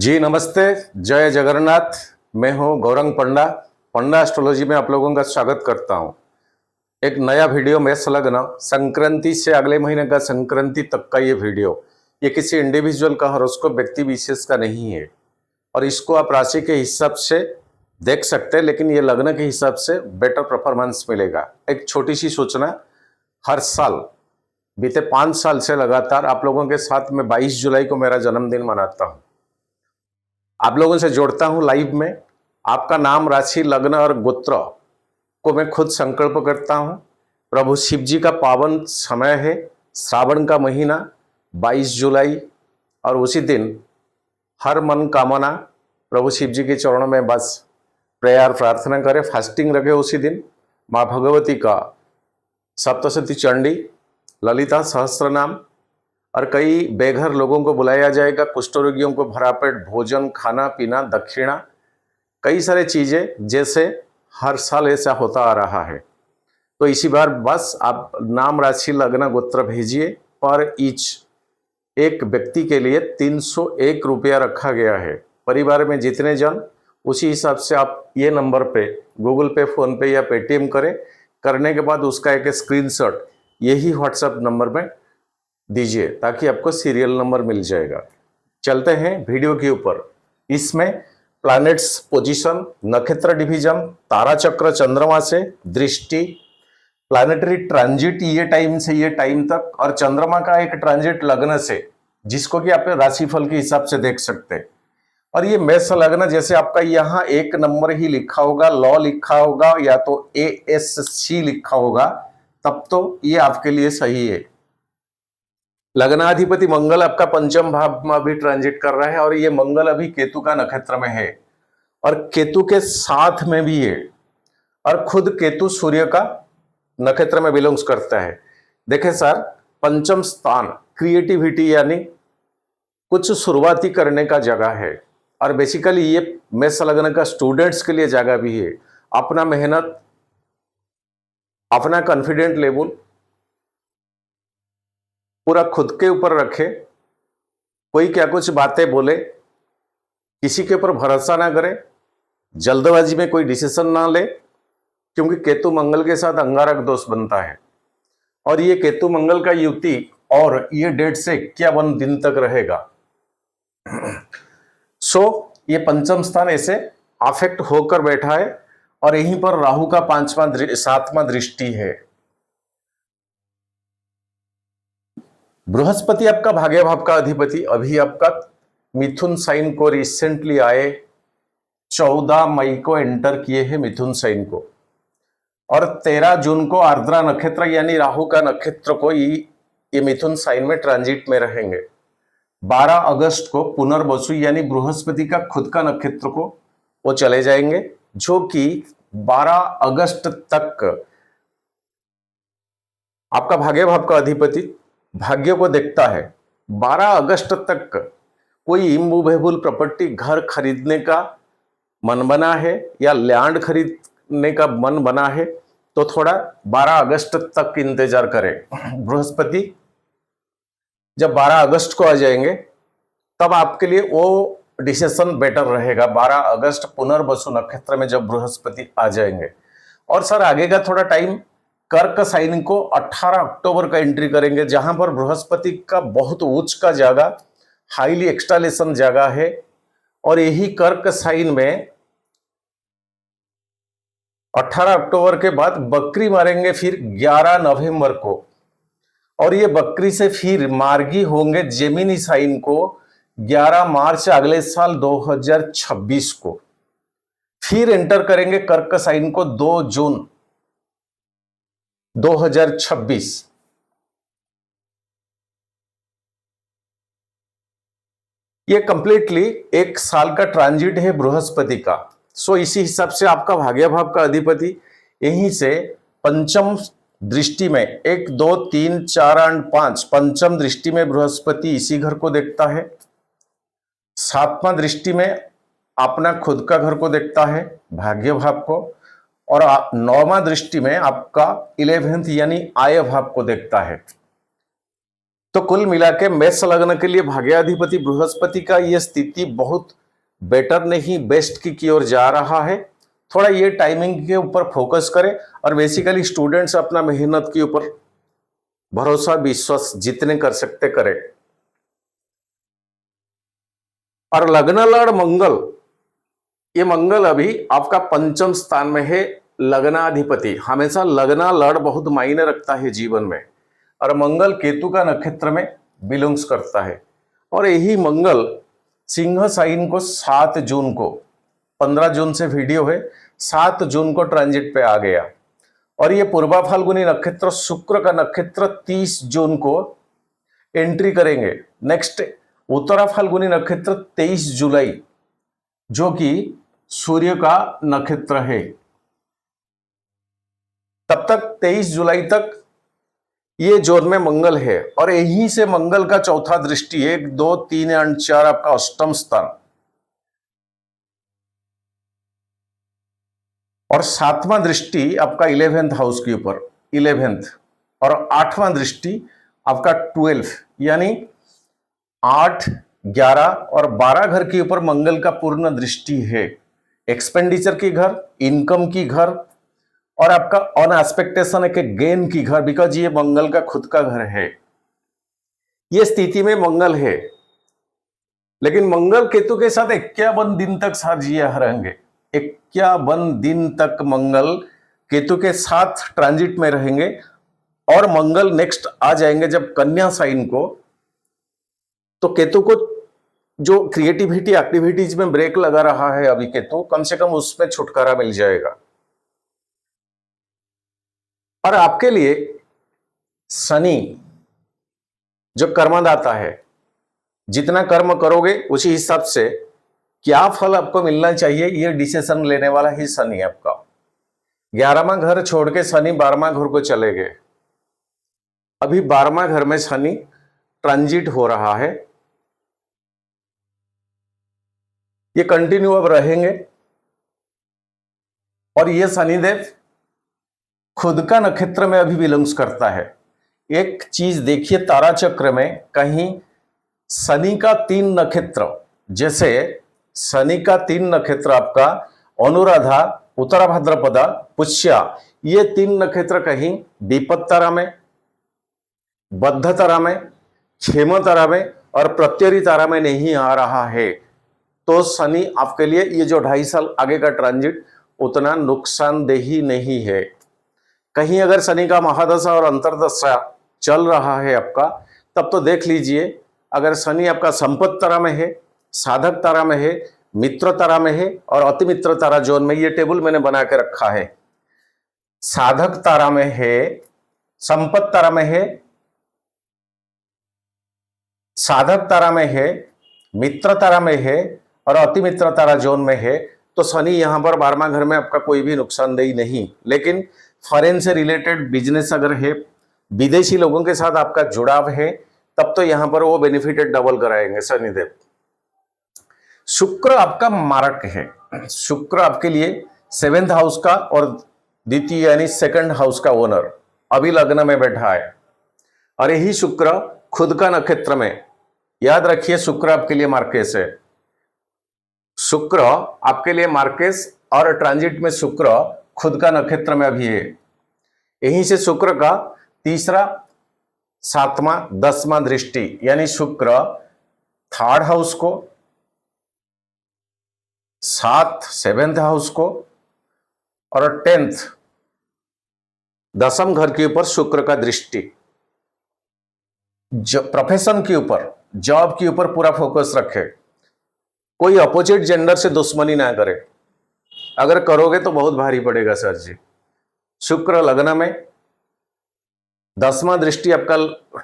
जी नमस्ते, जय जगन्नाथ। मैं हूं गौरंग पंडा। पंडा एस्ट्रोलॉजी में आप लोगों का स्वागत करता हूं। एक नया वीडियो में संलग्न संक्रांति से अगले महीने का संक्रांति तक का ये वीडियो, ये किसी इंडिविजुअल का हॉरोस्कोप व्यक्ति विशेष का नहीं है और इसको आप राशि के हिसाब से देख सकते हैं, लेकिन ये लग्न के हिसाब से बेटर परफॉर्मेंस मिलेगा। एक छोटी सी सूचना, हर साल बीते 5 साल से लगातार आप लोगों के साथ में 22 जुलाई को मेरा जन्मदिन मनाता हूं। आप लोगों से जोड़ता हूं लाइव में। आपका नाम, राशि, लग्न और गोत्र को मैं खुद संकल्प करता हूं। प्रभु शिव जी का पावन समय है, श्रावण का महीना 22 जुलाई, और उसी दिन हर मन कामना प्रभु शिव जी के चरणों में बस प्रेयर प्रार्थना करें, फास्टिंग रखें। उसी दिन माँ भगवती का सप्तशती चंडी, ललिता सहस्त्रनाम और कई बेघर लोगों को बुलाया जाएगा। कुष्ठ रोगियों को भरा पेट भोजन, खाना पीना, दक्षिणा, कई सारे चीजें जैसे हर साल ऐसा होता आ रहा है। तो इसी बार बस आप नाम, राशि, लग्न, गोत्र भेजिए। पर ईच एक व्यक्ति के लिए 301 रुपया रखा गया है। परिवार में जितने जन, उसी हिसाब से आप ये नंबर पे गूगल पे, फोन पे या पेटीएम करें। करने के बाद उसका एक स्क्रीनशॉट यही व्हाट्सएप नंबर में दीजिए ताकि आपको सीरियल नंबर मिल जाएगा। चलते हैं वीडियो के ऊपर। इसमें प्लैनेट्स पोजीशन, नक्षत्र डिवीजन, तारा चक्र, चंद्रमा से दृष्टि, प्लैनेटरी ट्रांजिट ये टाइम से ये टाइम तक, और चंद्रमा का एक ट्रांजिट लग्न से, जिसको कि आप राशिफल के हिसाब से देख सकते हैं। और ये मेष लग्न, जैसे आपका यहाँ एक नंबर ही लिखा होगा, लॉ लिखा होगा या तो ASC लिखा होगा, तब तो ये आपके लिए सही है। लग्नाधिपति मंगल आपका पंचम भाव में अभी ट्रांजिट कर रहा है और ये मंगल अभी केतु का नक्षत्र में है और केतु के साथ में भी है, और खुद केतु सूर्य का नक्षत्र में बिलोंग्स करता है। देखें सर, पंचम स्थान क्रिएटिविटी यानी कुछ शुरुआती करने का जगह है, और बेसिकली ये मेष लग्न का स्टूडेंट्स के लिए जगह भी है। अपना मेहनत, अपना कॉन्फिडेंट लेवल पूरा खुद के ऊपर रखे। कोई क्या कुछ बातें बोले, किसी के ऊपर भरोसा ना करे, जल्दबाजी में कोई डिसीजन ना ले, क्योंकि केतु मंगल के साथ अंगारक दोष बनता है। और ये केतु मंगल का युति और ये डेट से 51 दिन तक रहेगा। ये पंचम स्थान ऐसे अफेक्ट होकर बैठा है और यहीं पर राहु का 7वां दृष्टि है। बृहस्पति आपका भाग्य भाव का अधिपति अभी आपका मिथुन साइन को रिसेंटली आए 14 मई को एंटर किए हैं मिथुन साइन को, और 13 जून को आर्द्रा नक्षत्र यानी राहु का नक्षत्र को ये मिथुन साइन में ट्रांजिट में रहेंगे। 12 अगस्त को पुनर्वसु यानी बृहस्पति का खुद का नक्षत्र को वो चले जाएंगे, जो कि 12 अगस्त तक आपका भाग्य भाव का अधिपति भाग्य को देखता है। 12 अगस्त तक कोई इमूवेबल प्रॉपर्टी, घर खरीदने का मन बना है या लैंड खरीदने का मन बना है, तो थोड़ा 12 अगस्त तक इंतजार करें। बृहस्पति जब 12 अगस्त को आ जाएंगे तब आपके लिए वो डिसीजन बेटर रहेगा। 12 अगस्त पुनर्वसु नक्षत्र में जब बृहस्पति आ जाएंगे। और सर आगे का थोड़ा टाइम, कर्क साइन को 18 अक्टूबर का एंट्री करेंगे, जहां पर बृहस्पति का बहुत उच्च का जगह, हाईली एक्सटालेशन जगह है। और यही कर्क साइन में 18 अक्टूबर के बाद बकरी मारेंगे फिर 11 नवंबर को, और ये बकरी से फिर मार्गी होंगे जेमिनी साइन को 11 मार्च अगले साल 2026 को। फिर एंटर करेंगे कर्क साइन को 2 जून 2026। ये कंप्लीटली एक साल का ट्रांजिट है बृहस्पति का। इसी हिसाब से आपका भाग्य भाव का अधिपति यहीं से पंचम दृष्टि में 1, 2, 3, 4 और 5 पंचम दृष्टि में बृहस्पति इसी घर को देखता है। 7वां दृष्टि में अपना खुद का घर को देखता है, भाग्य भाव को, और 9वां दृष्टि में आपका 11th यानी आय भाव को देखता है। तो कुल मिला के मेष लग्न के लिए भाग्याधिपति बृहस्पति का यह स्थिति बहुत बेटर नहीं बेस्ट की ओर जा रहा है। थोड़ा ये टाइमिंग के ऊपर फोकस करें और बेसिकली स्टूडेंट्स अपना मेहनत के ऊपर भरोसा विश्वास जितने कर सकते करें। और लग्न लड़ मंगल, ये मंगल अभी आपका पंचम स्थान में है। लग्नाधिपति हमेशा लग्ना लड़ बहुत मायने रखता है जीवन में, और मंगल केतु का नक्षत्र में बिलोंग्स करता है। और यही मंगल सिंह साइन को 7 जून को, 15 जून से वीडियो है, 7 जून को ट्रांजिट पे आ गया। और ये पूर्वा फाल्गुनी नक्षत्र शुक्र का नक्षत्र 30 जून को एंट्री करेंगे। नेक्स्ट उत्तरा फाल्गुनी नक्षत्र 23 जुलाई, जो कि सूर्य का नक्षत्र है। तब तक 23 जुलाई तक ये जोन में मंगल है, और यहीं से मंगल का चौथा दृष्टि 1 2 3 और 4 आपका अष्टम स्थान, और 7वां दृष्टि आपका 11th हाउस के ऊपर 11th, और 8वां दृष्टि आपका 12, यानी 8 11 और 12 घर के ऊपर मंगल का पूर्ण दृष्टि है। एक्सपेंडिचर की घर, इनकम की घर, और आपका ऑन एस्पेक्टेशन है कि गेन की घर, बिकॉज ये मंगल का खुद का घर है। ये स्थिति में मंगल है, लेकिन मंगल केतु के साथ 51 दिन तक साथ जिया रहेंगे। 51 दिन तक मंगल केतु के साथ ट्रांजिट में रहेंगे, और मंगल नेक्स्ट आ जाएंगे जब कन्या साइन को। तो केतु को जो क्रिएटिविटी एक्टिविटीज में ब्रेक लगा रहा है अभी केतु, कम से कम उसमें छुटकारा मिल जाएगा। और आपके लिए शनि जो कर्मदाता है, जितना कर्म करोगे उसी हिसाब से क्या फल आपको मिलना चाहिए, ये डिसीजन लेने वाला ही शनि आपका। 11वां घर छोड़ के शनि 12वां घर को चले गए। अभी 12वां घर में शनि ट्रांजिट हो रहा है, ये कंटिन्यू अब रहेंगे। और ये शनिदेव खुद का नक्षत्र में अभी बिलोंग्स करता है। एक चीज देखिए, तारा चक्र में कहीं शनि का 3 नक्षत्र, जैसे शनि का 3 नक्षत्र आपका अनुराधा, उत्तरा भाद्रपदा, पुष्या, ये 3 नक्षत्र कहीं विपद तारा में, बद्ध तारा में, क्षेम तारा में और प्रत्यरी तारा में नहीं आ रहा है। तो शनि आपके लिए ये जो 2.5 साल आगे का ट्रांजिट उतना नुकसानदेही नहीं है। कहीं अगर शनि का महादशा और अंतरदशा चल रहा है आपका, तब तो देख लीजिए, अगर शनि आपका संपत्त तारा में है, साधक तारा में है, मित्र तारा में है और अति मित्र तारा जोन में, ये टेबल मैंने बना के रखा है। साधक तारा में है, संपत्त तारा में है, साधक तारा में है, मित्र तारा में है और अति मित्र तारा जोन में है, तो शनि यहां पर 12वां घर में आपका कोई भी नुकसानदेही नहीं। लेकिन फॉरेन से रिलेटेड बिजनेस अगर है, विदेशी लोगों के साथ आपका जुड़ाव है, तब तो यहां पर वो बेनिफिटेड डबल कराएंगे शनिदेव। शुक्र आपका मारक है। शुक्र आपके लिए 7th हाउस का और द्वितीय यानी 2nd हाउस का ओनर अभी लग्न में बैठा है, और यही शुक्र खुद का नक्षत्र में, याद रखिए शुक्र आपके लिए मार्केस है। शुक्र आपके लिए मार्केस, और ट्रांजिट में शुक्र खुद का नक्षत्र में अभी है। यहीं से शुक्र का 3रा 7वां 10वां दृष्टि, यानी शुक्र 3rd हाउस को, 7th हाउस को और 10th 10th घर के ऊपर शुक्र का दृष्टि। प्रोफेशन के ऊपर, जॉब के ऊपर पूरा फोकस रखे। कोई अपोजिट जेंडर से दुश्मनी ना करे, अगर करोगे तो बहुत भारी पड़ेगा सर जी। शुक्र लग्न में, 10वां दृष्टि आपका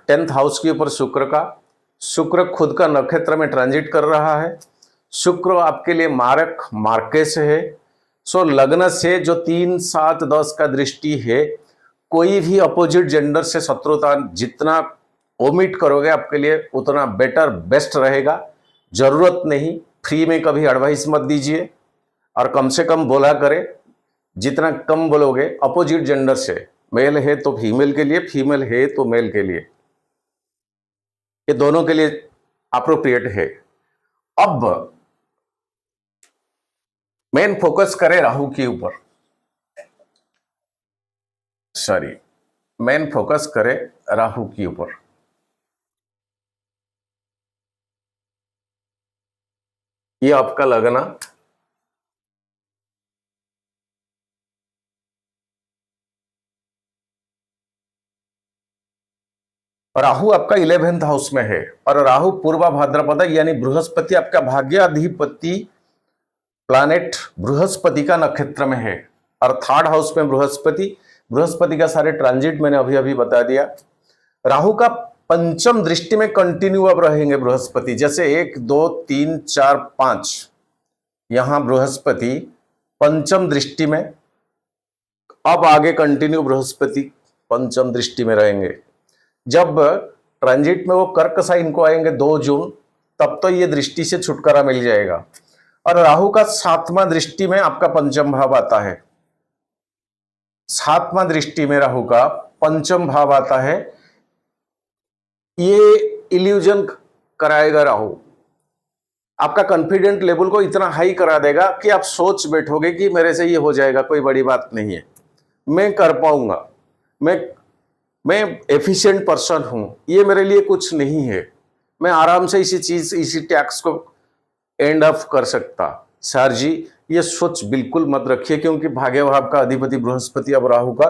10th हाउस के ऊपर शुक्र का, शुक्र खुद का नक्षत्र में ट्रांजिट कर रहा है। शुक्र आपके लिए मारक मार्केस है। सो लग्न से जो 3 7 10 का दृष्टि है, कोई भी अपोजिट जेंडर से शत्रुता जितना ओमिट करोगे आपके लिए उतना बेटर बेस्ट रहेगा। जरूरत नहीं, फ्री में कभी एडवाइस मत दीजिए, और कम से कम बोला करें। जितना कम बोलोगे अपोजिट जेंडर से, मेल है तो फीमेल के लिए, फीमेल है तो मेल के लिए। ये दोनों के लिए अप्रोप्रिएट है। अब मेन फोकस करें राहु के ऊपर, सॉरी, मेन फोकस करें राहु के ऊपर। ये आपका लगना राहु आपका 11th हाउस में है और राहु पूर्वा भाद्रपद यानी बृहस्पति आपका भाग्याधिपति प्लैनेट बृहस्पति का नक्षत्र में है और 3rd हाउस में बृहस्पति का सारे ट्रांजिट मैंने अभी अभी बता दिया। राहु का पंचम दृष्टि में कंटिन्यू अब रहेंगे बृहस्पति, जैसे 1 2 3 4 5 यहां बृहस्पति पंचम दृष्टि में, अब आगे कंटिन्यू बृहस्पति पंचम दृष्टि में रहेंगे। जब ट्रांजिट में वो कर्क साइन को आएंगे 2 जून, तब तो ये दृष्टि से छुटकारा मिल जाएगा। और राहु का 7वां दृष्टि में आपका पंचम भाव आता है, 7वां दृष्टि में राहु का पंचम भाव आता है। ये इल्यूजन कराएगा राहु, आपका कॉन्फिडेंट लेवल को इतना हाई करा देगा कि आप सोच बैठोगे कि मेरे से ये हो जाएगा, कोई बड़ी बात नहीं है, मैं कर पाऊंगा, मैं एफिशिएंट पर्सन हूं, ये मेरे लिए कुछ नहीं है, मैं आराम से इसी टैक्स को एंड ऑफ कर सकता। सर जी ये सोच बिल्कुल मत रखिए, क्योंकि भाग्य भाव का अधिपति बृहस्पति अब राहु का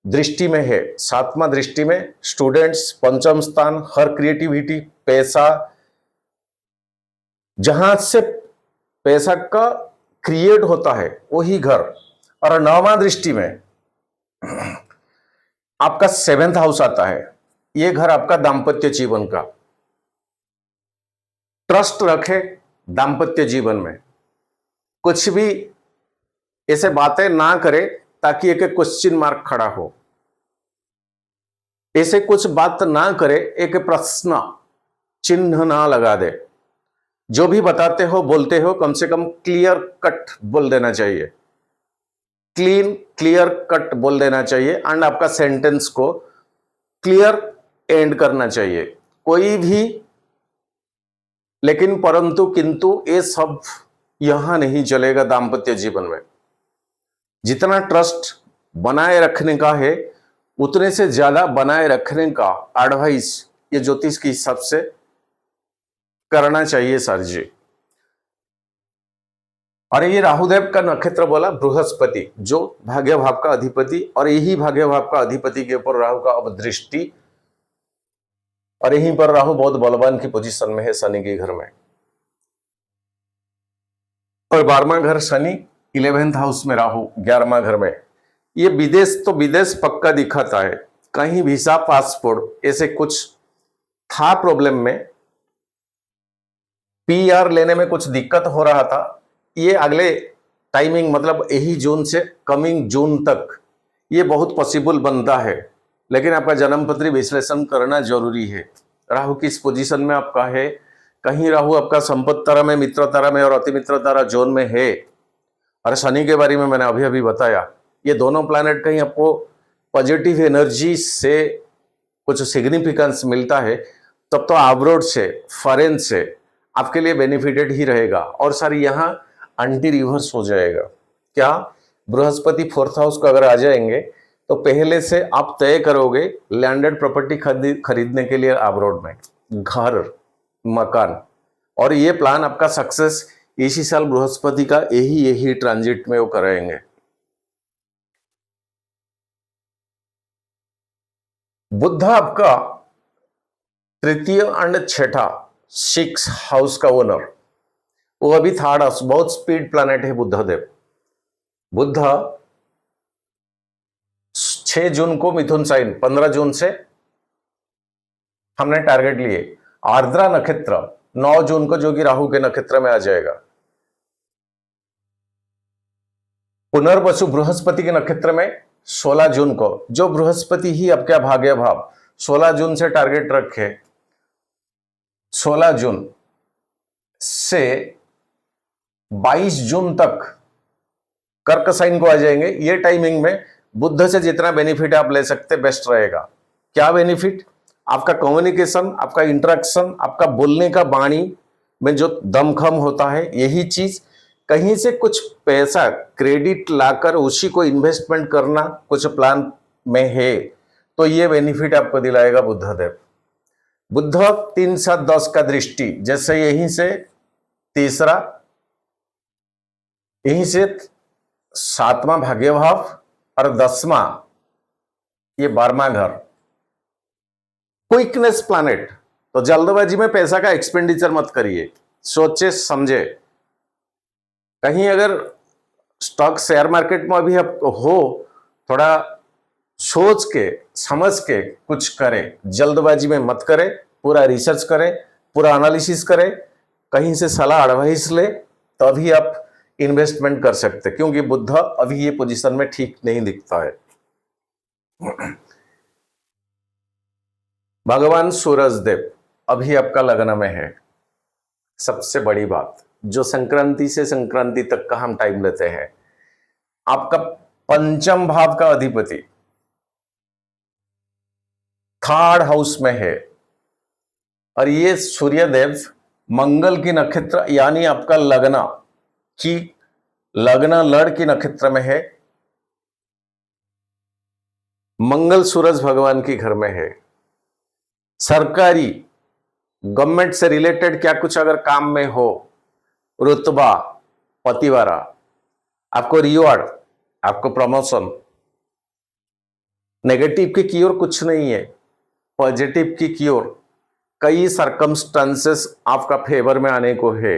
दृष्टि में है, 7वां दृष्टि में। स्टूडेंट्स पंचम स्थान, हर क्रिएटिविटी, पैसा, जहां से पैसा का क्रिएट होता है वही घर। और 9वां दृष्टि में आपका 7th हाउस आता है, ये घर आपका दाम्पत्य जीवन का। ट्रस्ट रखे दाम्पत्य जीवन में, कुछ भी ऐसे बातें ना करे ताकि एक क्वेश्चन मार्क खड़ा हो, ऐसे कुछ बात ना करे एक प्रश्न चिन्ह ना लगा दे। जो भी बताते हो बोलते हो कम से कम क्लियर कट बोल देना चाहिए, क्लियर कट बोल देना चाहिए एंड आपका सेंटेंस को क्लियर एंड करना चाहिए। कोई भी लेकिन परंतु किंतु ये सब यहां नहीं चलेगा दाम्पत्य जीवन में। जितना ट्रस्ट बनाए रखने का है उतने से ज्यादा बनाए रखने का एडवाइस ये ज्योतिष के हिसाब से करना चाहिए सर जी। और ये राहुदेव का नक्षत्र बोला बृहस्पति, जो भाग्य भाव का अधिपति, और यही भाग्य भाव का अधिपति के ऊपर राहु का अब दृष्टि, और यहीं पर राहु बहुत बलवान की पोजीशन में है शनि के घर में। और 12वां घर शनि, 11th हाउस में राहु, 11वां घर में। ये विदेश तो विदेश पक्का दिखाता है, कहीं वीसा पासपोर्ट ऐसे कुछ था प्रॉब्लम में, पीआर लेने में कुछ दिक्कत हो रहा था, ये अगले टाइमिंग मतलब यही जून से कमिंग जून तक ये बहुत पॉसिबल बनता है। लेकिन आपका जन्मपत्री विश्लेषण करना जरूरी है। राहु किस पोजीशन में आपका है, कहीं राहु आपका संपत्ति तारा में, मित्र तारा में और अति मित्र तारा जोन में है। और शनि के बारे में मैंने अभी अभी बताया, ये दोनों प्लैनेट कहीं आपको पॉजिटिव एनर्जी से कुछ सिग्निफिकेंस मिलता है, तब तो अब्रॉड से, फॉरेन से आपके लिए बेनिफिटेड ही रहेगा। और सर यहाँ एंटी रिवर्स हो जाएगा क्या, बृहस्पति 4th हाउस को अगर आ जाएंगे तो पहले से आप तय करोगे लैंडेड प्रॉपर्टी खरीदने के लिए अब्रॉड में, घर, मकान, और ये प्लान आपका सक्सेस इसी साल बृहस्पति का यही ट्रांजिट में वो करेंगे। बुध आपका 3य एंड 6ठा 6 हाउस का ओनर, वो अभी 3rd हाउस, बहुत स्पीड प्लैनेट है बुधदेव। बुध 6 जून को मिथुन साइन, 15 जून से हमने टारगेट लिए। आर्द्रा नक्षत्र 9 जून को, जो कि राहु के नक्षत्र में आ जाएगा। पुनर्वसु बृहस्पति के नक्षत्र में 16 जून को, जो बृहस्पति ही आपका भाग्य भाव, 16 जून से टारगेट रखे, 16 जून से 22 जून तक कर्क साइन को आ जाएंगे। ये टाइमिंग में बुध से जितना बेनिफिट आप ले सकते बेस्ट रहेगा। क्या बेनिफिट, आपका कम्युनिकेशन, आपका इंटरेक्शन, आपका बोलने का वाणी में जो दमखम होता है, यही चीज कहीं से कुछ पैसा क्रेडिट लाकर उसी को इन्वेस्टमेंट करना कुछ प्लान में है, तो ये बेनिफिट आपको दिलाएगा बुद्धदेव। बुद्ध 3 7 10 का दृष्टि, जैसे यहीं से तीसरा, यहीं से 7वां भाग्यभाव और 10वां ये 12वां घर, क्विकनेस प्लैनेट। तो जल्दबाजी में पैसा का एक्सपेंडिचर मत करिए, सोचे समझे। कहीं अगर स्टॉक शेयर मार्केट में अभी आप हो, थोड़ा सोच के समझ के कुछ करें, जल्दबाजी में मत करें, पूरा रिसर्च करें, पूरा एनालिसिस करें, कहीं से सलाह एडवाइस ले, तभी आप इन्वेस्टमेंट कर सकते, क्योंकि बुद्ध अभी ये पोजीशन में ठीक नहीं दिखता है। भगवान सूरज देव अभी आपका लग्न में है। सबसे बड़ी बात, जो संक्रांति से संक्रांति तक का हम टाइम लेते हैं, आपका पंचम भाव का अधिपति थर्ड हाउस में है, और ये सूर्यदेव मंगल की नक्षत्र यानी आपका लग्न लड़ की नक्षत्र में है। मंगल सूरज भगवान की घर में है। सरकारी गवर्नमेंट से रिलेटेड क्या कुछ अगर काम में हो, रुतबा, पतिवारा, आपको रिवॉर्ड, आपको प्रमोशन, नेगेटिव की ओर कुछ नहीं है, पॉजिटिव की ओर कई सर्कमस्टांसेस आपका फेवर में आने को है,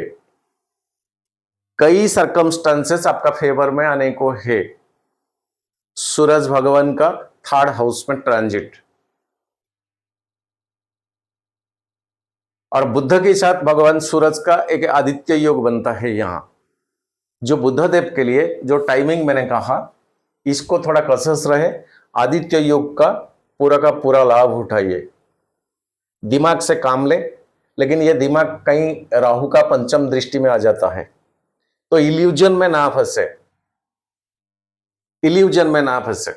कई सर्कमस्टांसेस आपका फेवर में आने को है। सूरज भगवान का थर्ड हाउस में ट्रांजिट, और बुद्ध के साथ भगवान सूरज का एक आदित्य योग बनता है यहां, जो बुद्धदेव के लिए जो टाइमिंग मैंने कहा, इसको थोड़ा कसस रहे, आदित्य योग का पूरा लाभ उठाइए, दिमाग से काम ले। लेकिन यह दिमाग कहीं राहु का पंचम दृष्टि में आ जाता है, तो इल्यूजन में ना फंसे, इल्यूजन में ना फंसे।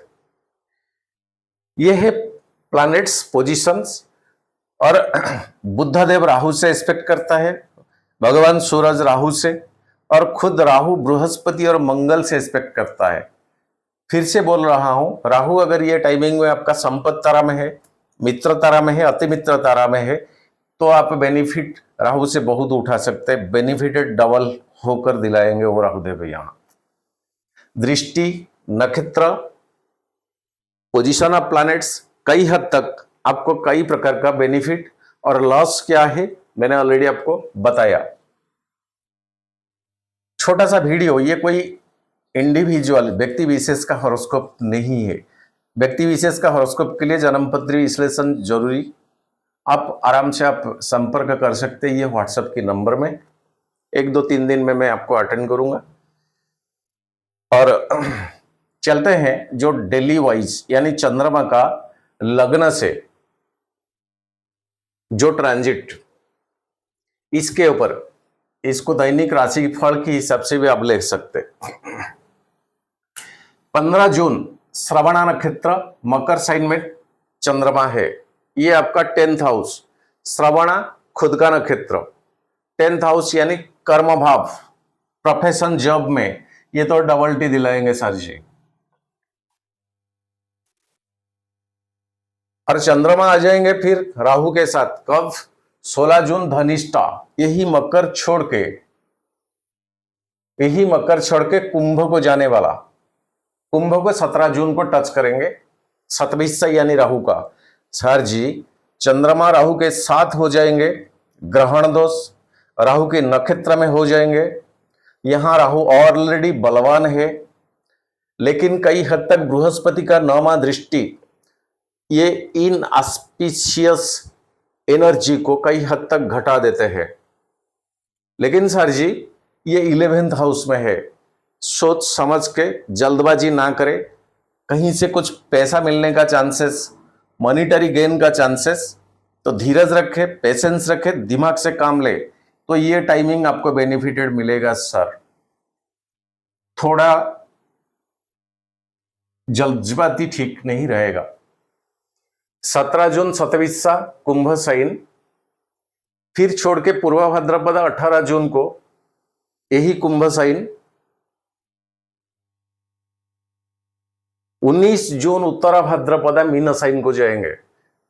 यह है प्लैनेट्स पोजीशंस, और बुद्धदेव राहु से एस्पेक्ट करता है, भगवान सूरज राहु से, और खुद राहु बृहस्पति और मंगल से एस्पेक्ट करता है। फिर से बोल रहा हूं, राहु अगर ये टाइमिंग में आपका संपत्ति तारा में है, मित्र तारा में है, अति मित्र तारा में है, तो आप बेनिफिट राहु से बहुत उठा सकते हैं, बेनिफिटेड डबल होकर दिलाएंगे वो राहुदेव। यहां दृष्टि, नक्षत्र, पोजीशन ऑफ प्लैनेट्स, कई हद तक आपको कई प्रकार का बेनिफिट और लॉस क्या है मैंने ऑलरेडी आपको बताया। छोटा सा वीडियो, ये कोई इंडिविजुअल व्यक्ति विशेष का हॉरोस्कोप नहीं है। व्यक्ति विशेष का हॉरोस्कोप के लिए जन्मपत्री विश्लेषण जरूरी, आप आराम से आप संपर्क कर सकते हैं ये व्हाट्सएप के नंबर में। 1 2 3 दिन में मैं आपको अटेंड करूंगा। और चलते हैं जो डेली वाइज यानी चंद्रमा का लग्न से जो ट्रांजिट, इसके ऊपर, इसको दैनिक राशि फल के हिसाब से भी आप ले सकते। 15 जून श्रवणा नक्षत्र मकर साइन में चंद्रमा है, ये आपका 10th हाउस, श्रवणा खुद का नक्षत्र, 10th हाउस यानी कर्म भाव, प्रोफेशन, जॉब में, ये तो डबल टी दिलाएंगे सर जी। और चंद्रमा आ जाएंगे फिर राहु के साथ, कब? 16 जून धनिष्ठा, यही मकर छोड़ के कुंभ को जाने वाला, कुंभ को 17 जून को टच करेंगे, 27 यानी राहु का। सर जी चंद्रमा राहु के साथ हो जाएंगे, ग्रहण दोष राहु के नक्षत्र में हो जाएंगे। यहां राहु ऑलरेडी बलवान है, लेकिन कई हद तक बृहस्पति का 9वां दृष्टि ये इन ऑस्पिशियस एनर्जी को कई हद तक घटा देते हैं। लेकिन सर जी ये 11th हाउस में है, सोच समझ के जल्दबाजी ना करें, कहीं से कुछ पैसा मिलने का चांसेस, मॉनिटरी गेन का चांसेस, तो धीरज रखे, पेशेंस रखे, दिमाग से काम ले, तो ये टाइमिंग आपको बेनिफिटेड मिलेगा सर। थोड़ा जल्दबाजी ठीक नहीं रहेगा। 17 जून 27 कुंभ साइन, फिर छोड़ के पूर्व भाद्रपद 18 जून को यही कुंभ साइन, 19 जून उत्तरा भाद्रपदा मीन साइन को जाएंगे।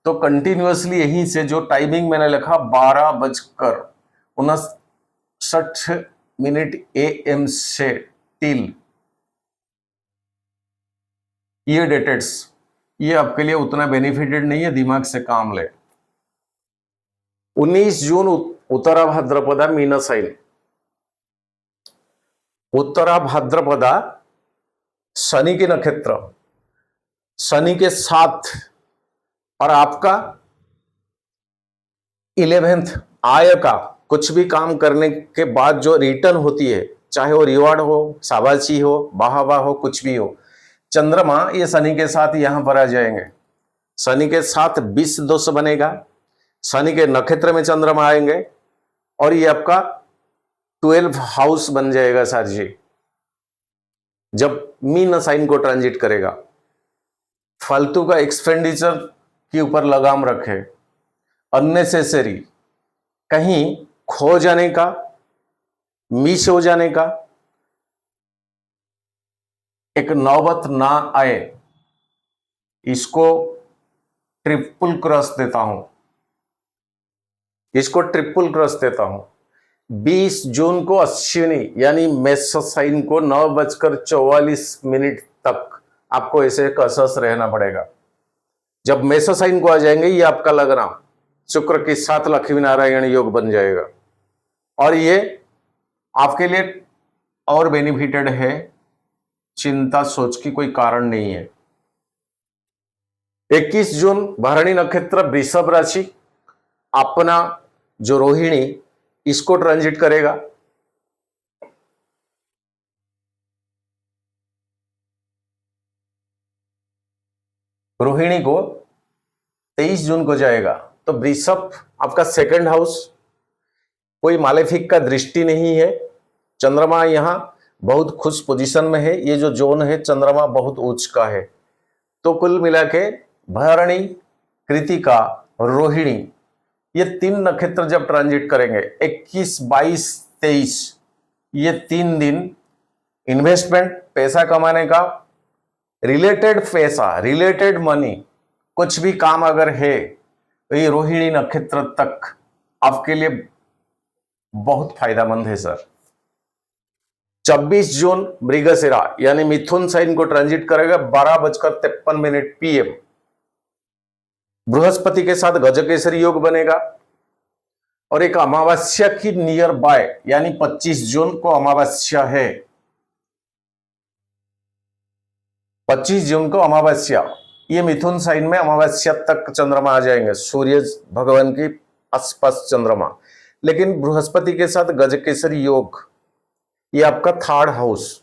तो कंटिन्यूअसली यहीं से जो टाइमिंग मैंने लिखा 12:59 AM से टिल ये डेटेड्स, ये आपके लिए उतना बेनिफिटेड नहीं है, दिमाग से काम ले। 19 जून उत्तरा भाद्रपदा मीन साइन, उत्तरा भाद्रपदा शनि के नक्षत्र, शनि के साथ, और आपका 11th आय का कुछ भी काम करने के बाद जो रिटर्न होती है, चाहे वो रिवार्ड हो, शाबाशी हो, वाहवाह हो, कुछ भी हो, चंद्रमा ये शनि के साथ यहां पर आ जाएंगे। शनि के साथ 20 दोष बनेगा, शनि के नक्षत्र में चंद्रमा आएंगे और ये आपका 12 हाउस बन जाएगा सर जी, जब मीन साइन को ट्रांजिट करेगा। फालतू का एक्सपेंडिचर के ऊपर लगाम रखे, अननेसेसरी कहीं खो जाने का, मिस हो जाने का एक नौबत ना आए, इसको ट्रिपल क्रॉस देता हूं, इसको ट्रिपल क्रॉस देता हूं। 20 जून को अश्विनी यानी मेष साइन को 9:44 तक आपको ऐसे कसस रहना पड़ेगा। जब मेष साइन को आ जाएंगे, ये आपका लगना शुक्र के साथ लक्ष्मी नारायण योग बन जाएगा और ये आपके लिए और बेनिफिटेड है, चिंता सोच की कोई कारण नहीं है। 21 जून भरणी नक्षत्र वृषभ राशि, अपना जो रोहिणी इसको ट्रांजिट करेगा। रोहिणी को 23 जून को जाएगा। तो वृषभ आपका सेकंड हाउस, कोई मालेफिक का दृष्टि नहीं है, चंद्रमा यहां बहुत खुश पोजीशन में है, ये जो जोन है चंद्रमा बहुत उच्च का है। तो कुल मिला के भरणी, कृतिका, रोहिणी ये 3 नक्षत्र जब ट्रांजिट करेंगे 21, 22, 23, ये 3 दिन इन्वेस्टमेंट, पैसा कमाने का रिलेटेड पैसा, रिलेटेड मनी, कुछ भी काम अगर है तो ये रोहिणी नक्षत्र तक आपके लिए बहुत फायदेमंद है सर। 24 जून मृगशिरा यानी मिथुन साइन को ट्रांजिट करेगा 12:53 PM। बृहस्पति के साथ गजकेसरी योग बनेगा और एक अमावस्या की नियर बाय यानी 25 जून को अमावस्या है, 25 जून को अमावस्या, ये मिथुन साइन में अमावस्या तक चंद्रमा आ जाएंगे, सूर्य भगवान की आसपास चंद्रमा। लेकिन बृहस्पति के साथ गजकेसरी योग, ये आपका 3rd हाउस,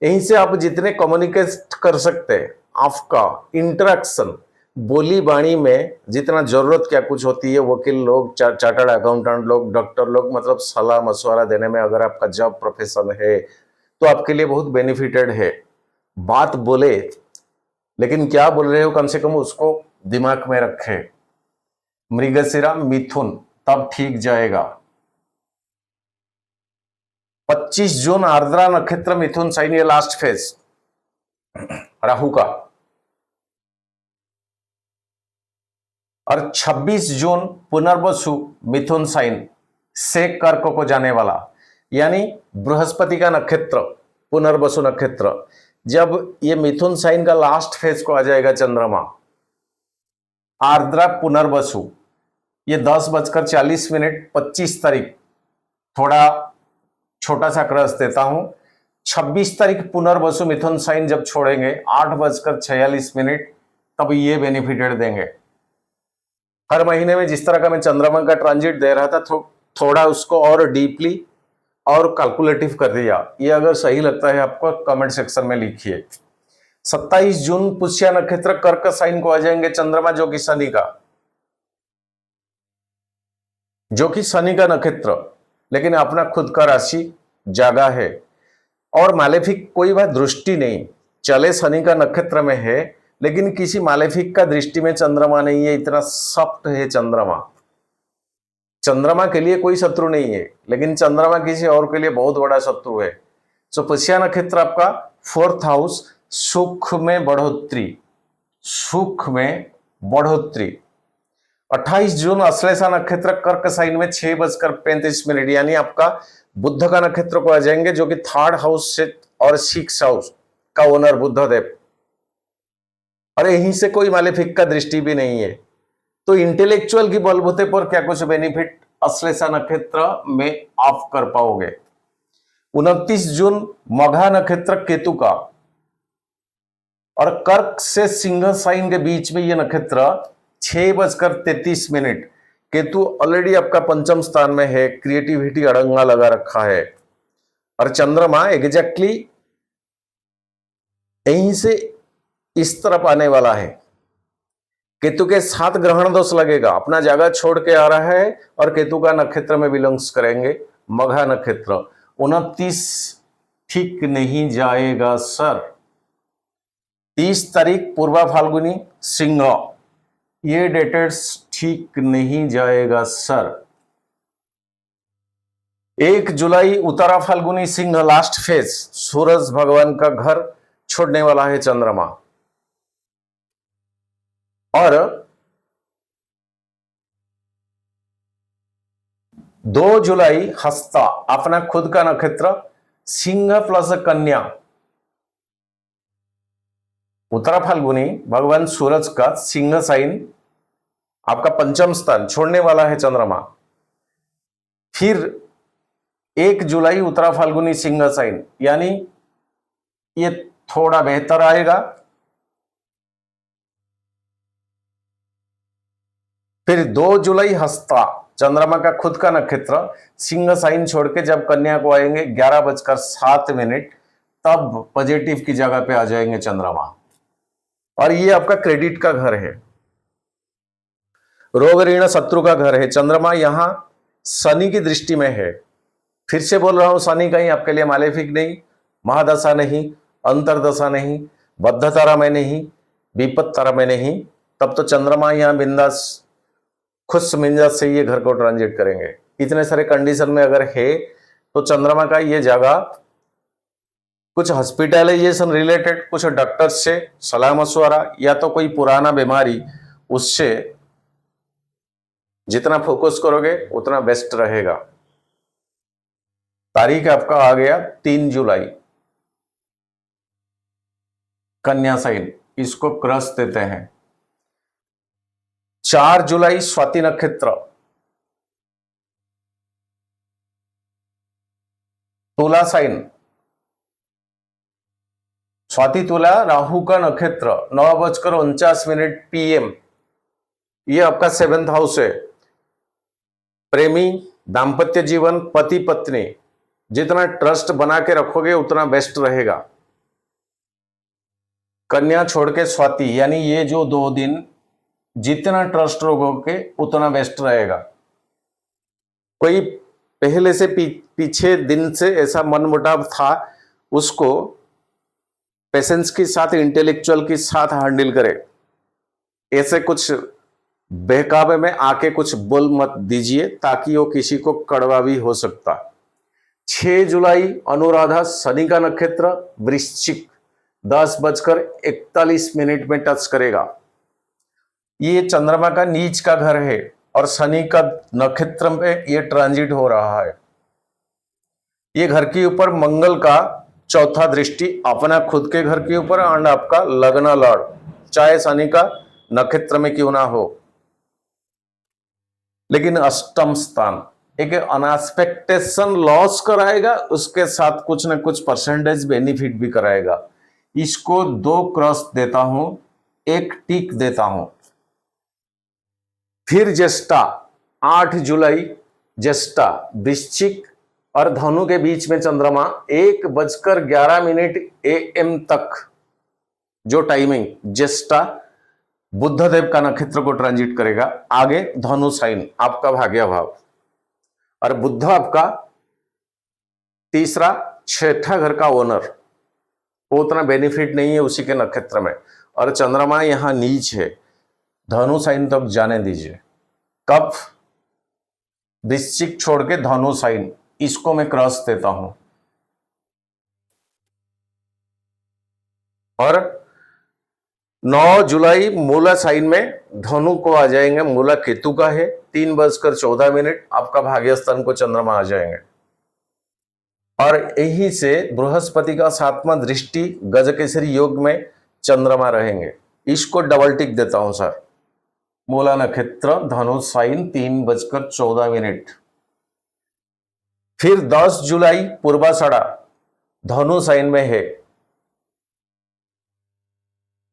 यहीं से आप जितने कम्युनिकेट कर सकते हैं, आपका इंटरेक्शन बोली बाणी में जितना जरूरत क्या कुछ होती है, वकील लोग, चार्टर्ड अकाउंटेंट लोग, डॉक्टर लोग, मतलब सलाह मशवरा देने में अगर आपका जॉब प्रोफेशन है तो आपके लिए बहुत बेनिफिटेड है। बात बोले लेकिन क्या बोल रहे हो कम से कम उसको दिमाग में रखे। मृगशिरा मिथुन तब ठीक जाएगा। 25 जून आर्द्रा नक्षत्र मिथुन साइन, ये लास्ट फेज राहु का, और 26 जून पुनर्वसु मिथुन साइन से कर्क को जाने वाला, यानी बृहस्पति का नक्षत्र पुनर्वसु नक्षत्र, जब ये मिथुन साइन का लास्ट फेज को आ जाएगा चंद्रमा, आर्द्रा पुनर्वसु, ये 10:40 25 तारीख, थोड़ा छोटा सा क्रॉस देता हूं। 26 तारीख पुनर्वसु मिथुन साइन जब छोड़ेंगे 8:46, तब ये बेनिफिटेड देंगे। हर महीने में जिस तरह का मैं चंद्रमा का ट्रांजिट दे रहा था, थोड़ा उसको और डीपली और कैलकुलेटिव कर दिया। ये अगर सही लगता है आपको कमेंट सेक्शन में लिखिए। 27 जून पुष्य नक्षत्र कर्क साइन को आ जाएंगे चंद्रमा, जो कि शनि का नक्षत्र, लेकिन अपना खुद का राशि जागा है और मालेफिक कोई बात दृष्टि नहीं, चले शनि का नक्षत्र में है लेकिन किसी मालेफिक का दृष्टि में चंद्रमा नहीं है, इतना सॉफ्ट है चंद्रमा। चंद्रमा के लिए कोई शत्रु नहीं है, लेकिन चंद्रमा किसी और के लिए बहुत बड़ा शत्रु है। तो पुष्य नक्षत्र आपका 4th हाउस, सुख में बढ़ोतरी, सुख में बढ़ोतरी। 28 जून अश्लेषा नक्षत्र कर्क साइन में 6:35 यानी आपका बुध का नक्षत्र को आ जाएंगे, जो कि 3rd हाउस से और 6th हाउस का ओनर बुधदेव, और यहीं से कोई मालेफिक का दृष्टि भी नहीं है। तो इंटेलेक्चुअल की बलबूते पर क्या कुछ बेनिफिट अश्लेषा नक्षत्र में आप कर पाओगे। 29 जून मघा नक्षत्र केतु का, और कर्क से सिंह साइन के बीच में यह नक्षत्र 6:33। केतु ऑलरेडी आपका 5th स्थान में है, क्रिएटिविटी अड़ंगा लगा रखा है, और चंद्रमा एग्जैक्टली यहीं से इस तरफ आने वाला है। केतु के 7 ग्रहण दोष लगेगा, अपना जगह छोड़ के आ रहा है, और केतु का नक्षत्र में बिलोंग्स करेंगे मघा नक्षत्र। 29 ठीक नहीं जाएगा सर। 30 तारीख पूर्वा फाल्गुनी सिंह, ये डेटेड्स ठीक नहीं जाएगा सर। 1 जुलाई उत्तरा फाल्गुनी सिंह लास्ट फेज, सूरज भगवान का घर छोड़ने वाला है चंद्रमा। और 2 जुलाई हस्ता, अपना खुद का नक्षत्र सिंह प्लस कन्या, उत्तरा फाल्गुनी भगवान सूरज का सिंह साइन आपका 5th स्थान छोड़ने वाला है चंद्रमा। फिर 1 जुलाई उत्तरा फाल्गुनी सिंह साइन, यानी ये थोड़ा बेहतर आएगा। फिर 2 जुलाई हस्ता, चंद्रमा का खुद का नक्षत्र सिंह साइन छोड़ के जब कन्या को आएंगे 11:07, तब पॉजिटिव की जगह पे आ जाएंगे चंद्रमा, और ये आपका क्रेडिट का घर है, रोग ऋण शत्रु का घर है। चंद्रमा यहां शनि की दृष्टि में है। फिर से बोल रहा हूं, शनि कहीं आपके लिए मालेफिक नहीं, महादशा नहीं, अंतरदशा नहीं, बद्ध तारा में नहीं, विपत तारा में नहीं। तब तो चंद्रमा यहां बिंदास खुश मिजाज से ये घर को ट्रांजिट करेंगे। इतने सारे कंडीशन में अगर है तो चंद्रमा का ये जगह कुछ हॉस्पिटलाइजेशन रिलेटेड, कुछ डॉक्टर से सलाह मशवरा, या तो कोई पुराना बीमारी, उससे जितना फोकस करोगे उतना बेस्ट रहेगा। तारीख आपका आ गया 3 जुलाई, कन्या साइन, इसको क्रस देते हैं। 4 जुलाई स्वाति नक्षत्र, तुला साइन, स्वाति तुला राहु का नक्षत्र 9:49 PM, ये आपका 7th हाउस है। प्रेमी, दाम्पत्य जीवन, पति पत्नी, जितना ट्रस्ट बना के रखोगे उतना बेस्ट रहेगा। कन्या छोड़ के स्वाति, यानी ये जो 2 दिन जितना ट्रस्ट रखोगे उतना बेस्ट रहेगा। कोई पहले से पीछे दिन से ऐसा मनमुटाव था, उसको पेशेंस के साथ, इंटेलेक्चुअल के साथ हैंडल करे। ऐसे कुछ बहकावे में आके कुछ बोल मत दीजिए, ताकि वो किसी को कड़वा भी हो सकता। 6 जुलाई अनुराधा, शनि का नक्षत्र, वृश्चिक, 10:41 में टच करेगा। ये चंद्रमा का नीच का घर है, और शनि का नक्षत्र में ये ट्रांजिट हो रहा है। ये घर के ऊपर मंगल का 4था दृष्टि, अपना खुद के घर के ऊपर, एंड आपका लग्न लॉर्ड, चाहे शनि का नक्षत्र में क्यों ना हो। लेकिन अष्टम स्थान एक अनएक्सपेक्टेशन लॉस कराएगा, उसके साथ कुछ ना कुछ परसेंटेज बेनिफिट भी कराएगा। इसको 2 क्रॉस देता हूं, 1 टिक देता हूं। फिर ज्येष्ठा, 8 जुलाई ज्येष्ठा, वृश्चिक और धनु के बीच में चंद्रमा 1:11 AM तक जो टाइमिंग ज्येष्ठा बुद्धदेव का नक्षत्र को ट्रांजिट करेगा। आगे धनु साइन, आपका भाग्य भाव, और बुद्ध आपका 3रा 6ठा घर का ओनर, वो उतना बेनिफिट नहीं है उसी के नक्षत्र में। और चंद्रमा यहाँ नीच है, धनु साइन तक जाने दीजिए। कब? वृश्चिक छोड़ के धनु साइन, इसको मैं क्रॉस देता हूं। और 9 जुलाई मूला साइन में धनु को आ जाएंगे, मूला केतु का है, 3:14 आपका भाग्य स्थान को चंद्रमा आ जाएंगे। और यहीं से बृहस्पति का 7वां दृष्टि गजकेसरी योग में चंद्रमा रहेंगे। इसको डबल टिक देता हूं सर। मूला नक्षत्र धनु साइन 3:14। फिर 10 जुलाई पूर्वाषाढ़ा धनु साइन में है।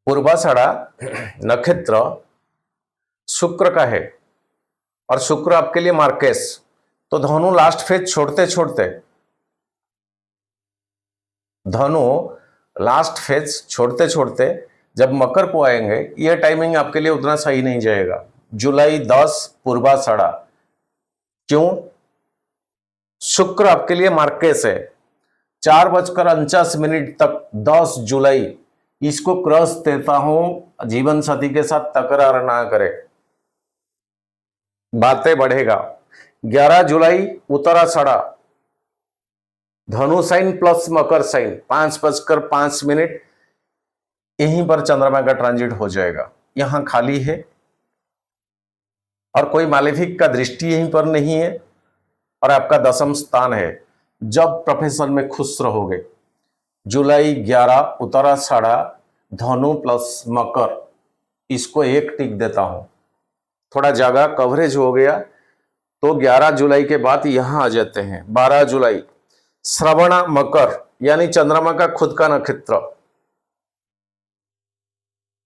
पूर्वाषाढ़ा नक्षत्र शुक्र का है और शुक्र आपके लिए मार्केस, तो धनु लास्ट फेज छोड़ते छोड़ते, धनु लास्ट फेज छोड़ते छोड़ते जब मकर को आएंगे, यह टाइमिंग आपके लिए उतना सही नहीं जाएगा। जुलाई 10 पूर्वाषाढ़ा, क्यों? शुक्र आपके लिए मार्केस है। 4:49 तक 10 जुलाई इसको क्रॉस देता हूं। जीवन साथी के साथ तकरार ना करे, बातें बढ़ेगा। 11 जुलाई उत्तराषाढ़ा धनु साइन प्लस मकर साइन 5:05 यहीं पर चंद्रमा का ट्रांजिट हो जाएगा। यहां खाली है और कोई मालेफिक का दृष्टि यहीं पर नहीं है और आपका 10वां स्थान है। जब प्रोफेशन में खुश रहोगे। जुलाई 11 उत्तराषाढ़ा धनु प्लस मकर, इसको 1 टिक देता हूं। थोड़ा जगह कवरेज हो गया तो 11 जुलाई के बाद यहां आ जाते हैं। 12 जुलाई श्रवणा मकर, यानी चंद्रमा का खुद का नक्षत्र,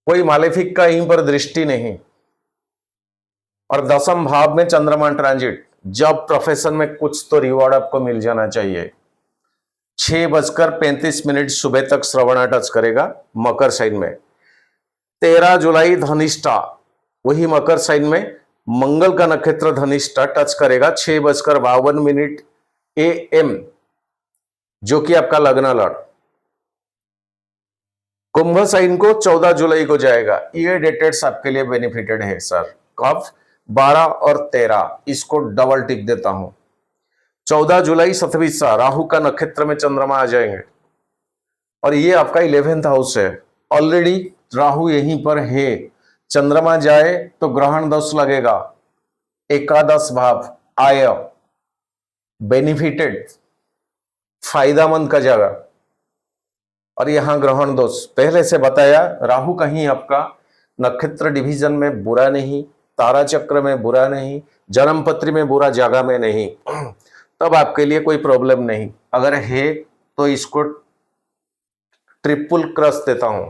कोई मालेफिक का यहीं पर दृष्टि नहीं और 10वें भाव में चंद्रमा ट्रांजिट। जब प्रोफेशन में कुछ तो रिवॉर्ड आपको मिल जाना चाहिए। 6:35 सुबह तक श्रवणा टच करेगा मकर साइन में। 13 जुलाई धनिष्ठा, वही मकर साइन में मंगल का नक्षत्र धनिष्ठा टच करेगा 6:52 AM, जो कि आपका लग्न लड़। कुंभ साइन को 14 जुलाई को जाएगा। ये डेटेड्स आपके लिए बेनिफिटेड है सर। कब? 12 और 13, इसको डबल टिक देता हूं। 14 जुलाई सतविसा राहु का नक्षत्र में चंद्रमा आ जाएंगे और ये आपका 11th हाउस है। ऑलरेडी राहु यहीं पर है। चंद्रमा जाए तो ग्रहण दोष लगेगा। एकादश भाव आय बेनिफिटेड, फायदामंद का जगह, और यहां ग्रहण दोष पहले से बताया। राहु कहीं आपका नक्षत्र डिवीजन में बुरा नहीं, तारा चक्र में बुरा नहीं, जन्मपत्री में बुरा, जगह में नहीं, तब आपके लिए कोई प्रॉब्लम नहीं। अगर है तो इसको ट्रिपल क्रॉस देता हूं।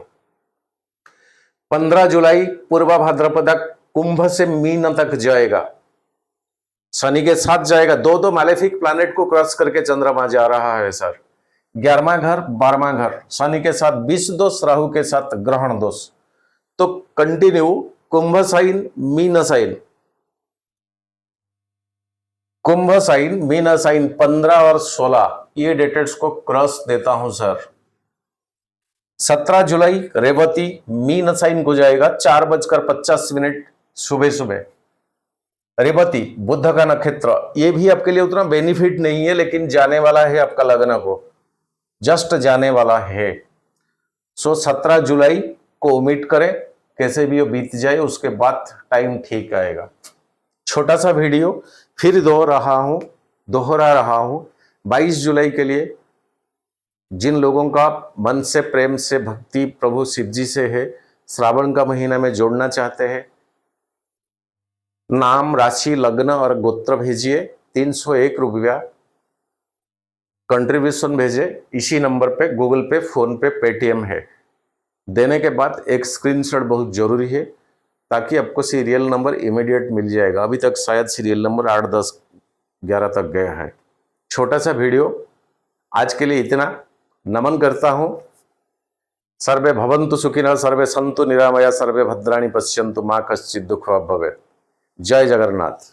15 जुलाई पूर्वा भाद्रपद कुंभ से मीन तक जाएगा, शनि के साथ जाएगा। दो मालेफिक प्लैनेट को क्रॉस करके चंद्रमा जा रहा है सर। 11वां घर 12वां घर, शनि के साथ 20 दोष, राहु के साथ ग्रहण दोष। तो कंटिन्यू कुंभ साइन मीन साइन, कुंभ साइन मीन साइन 15 और 16 ये डेटेड्स को क्रॉस देता हूं सर। 17 जुलाई रेवती मीन साइन को जाएगा 4:50 सुबह सुबह। रेवती बुध का नक्षत्र, ये भी आपके लिए उतना बेनिफिट नहीं है, लेकिन जाने वाला है आपका लग्न को, जस्ट जाने वाला है। सो 17 जुलाई को उम्मीद करें, कैसे भी वो बीत जाए, उसके बाद टाइम ठीक आएगा। छोटा सा वीडियो फिर दोहरा रहा हूं 22 जुलाई के लिए। जिन लोगों का मन से प्रेम से भक्ति प्रभु शिव जी से है, श्रावण का महीना में जोड़ना चाहते हैं, नाम, राशि, लग्न और गोत्र भेजिए। 301 रुपया कंट्रीब्यूशन भेजे। इसी नंबर पे गूगल पे, फोन पे, पेटीएम है। देने के बाद एक स्क्रीनशॉट बहुत जरूरी है, ताकि आपको सीरियल नंबर इमीडिएट मिल जाएगा। अभी तक शायद सीरियल नंबर 8, 10, 11 तक गया है। छोटा सा वीडियो आज के लिए इतना। नमन करता हूं। सर्वे भवन्तु सुखिनः, सर्वे सन्तु निरामया, सर्वे भद्राणि पश्यन्तु, मां कश्चित् दुःखभाग् भवेत्। जय जगन्नाथ।